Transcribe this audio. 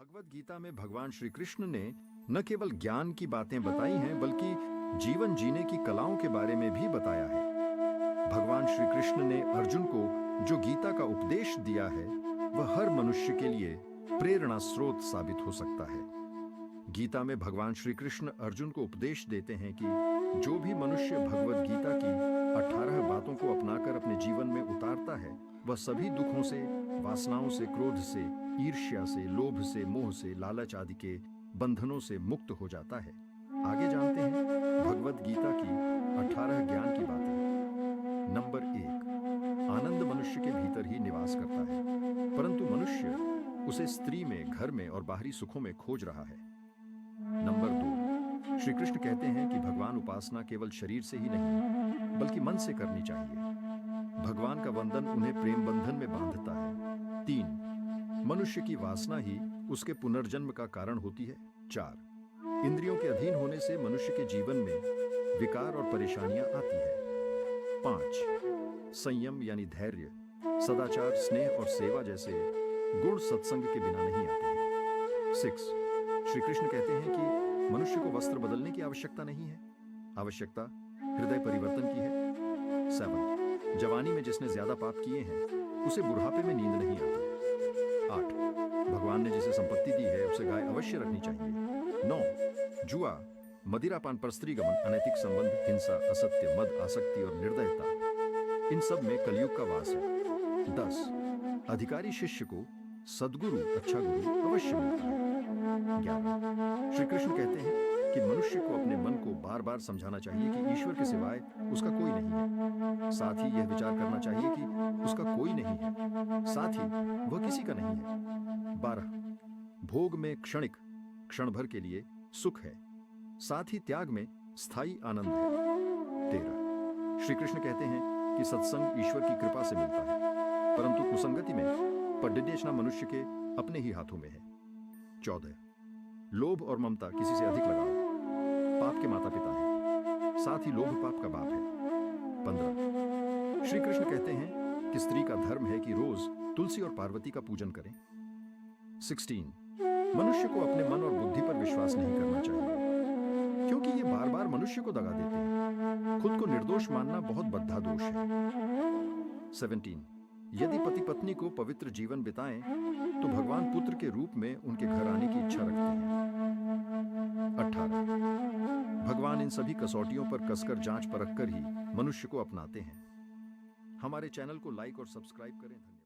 भगवत गीता में भगवान श्री कृष्ण ने न केवल ज्ञान की बातें बताई हैं बल्कि जीवन जीने की कलाओं के बारे में भी बताया है। भगवान श्री कृष्ण ने अर्जुन को जो गीता का उपदेश दिया है वह हर मनुष्य के लिए प्रेरणा स्रोत साबित हो सकता है। गीता में भगवान श्री कृष्ण अर्जुन को उपदेश देते हैं कि जो भी मनुष्य भगवत गीता की 18 बातों को अपनाकर अपने जीवन में उतारता है वह सभी दुखों से, वासनाओं से, क्रोध से, ईर्ष्या से, लोभ से, मोह से, लालच आदि के बंधनों से मुक्त हो जाता है। आगे जानते हैं भगवत गीता की 18 ज्ञान की बातें। नंबर 1, आनंद मनुष्य के भीतर ही निवास करता है, परंतु मनुष्य उसे स्त्री में, घर में और बाहरी सुखों में खोज रहा है। नंबर 2, श्री कृष्ण कहते हैं कि भगवान उपासना केवल शरीर से ही नहीं बल्कि मन से करनी चाहिए। भगवान का वंदन उन्हें प्रेम बंधन में बांधता है। 3, मनुष्य की वासना ही उसके पुनर्जन्म का कारण होती है। 4, इंद्रियों के अधीन होने से मनुष्य के जीवन में विकार और परेशानियां आती है। 5, संयम यानी धैर्य, सदाचार, स्नेह और सेवा जैसे गुण सत्संग के बिना नहीं आते हैं। 6, श्री कृष्ण कहते हैं कि मनुष्य को वस्त्र बदलने की आवश्यकता नहीं है, आवश्यकता हृदय परिवर्तन की है। 7, जवानी में जिसने ज्यादा पाप किए हैं उसे बुढ़ापे में नींद नहीं आती। 8, भगवान ने जिसे संपत्ति दी है उसे गाय अवश्य रखनी चाहिए। 9, जुआ, मदिरापान, परस्त्रीगमन, अनैतिक संबंध, हिंसा, असत्य, मद, आसक्ति और निर्दयता, इन सब में कलयुग का वास है। 10, अधिकारी शिष्य को सद्गुरु, अच्छा गुरु अवश्य मिलता है। 11, श्री कृष्ण कहते हैं कि मनुष्य को अपने मन को बार बार समझाना चाहिए कि ईश्वर के सिवाय उसका कोई नहीं है। साथ ही यह विचार करना चाहिए कि उसका कोई नहीं है, साथ ही वह किसी का नहीं है। 12, भोग में क्षणिक, क्षण भर के लिए सुख है, साथ ही त्याग में स्थायी आनंद है। 13, श्री कृष्ण कहते हैं कि सत्संग ईश्वर की कृपा से मिलता है, परंतु कुसंगति में पढ़ना मनुष्य के अपने ही हाथों में है। 14, लोभ और ममता किसी से अधिक लगाओ, पाप के माता पिता हैं, साथ ही लोभ पाप का बाप है। 15, श्री कृष्ण कहते हैं कि स्त्री का धर्म है कि रोज तुलसी और पार्वती का पूजन करें। 16, मनुष्य को अपने मन और बुद्धि पर विश्वास नहीं करना चाहिए क्योंकि ये बार बार मनुष्य को दगा देते हैं। खुद को निर्दोष मानना बहुत बद्धा दोष है। 17, यदि पति पत्नी को पवित्र जीवन बिताएं तो भगवान पुत्र के रूप में उनके घर आने की इच्छा रखते हैं। 18, भगवान इन सभी कसौटियों पर कसकर जांच परख कर ही मनुष्य को अपनाते हैं। हमारे चैनल को लाइक और सब्सक्राइब करें। धन्यवाद।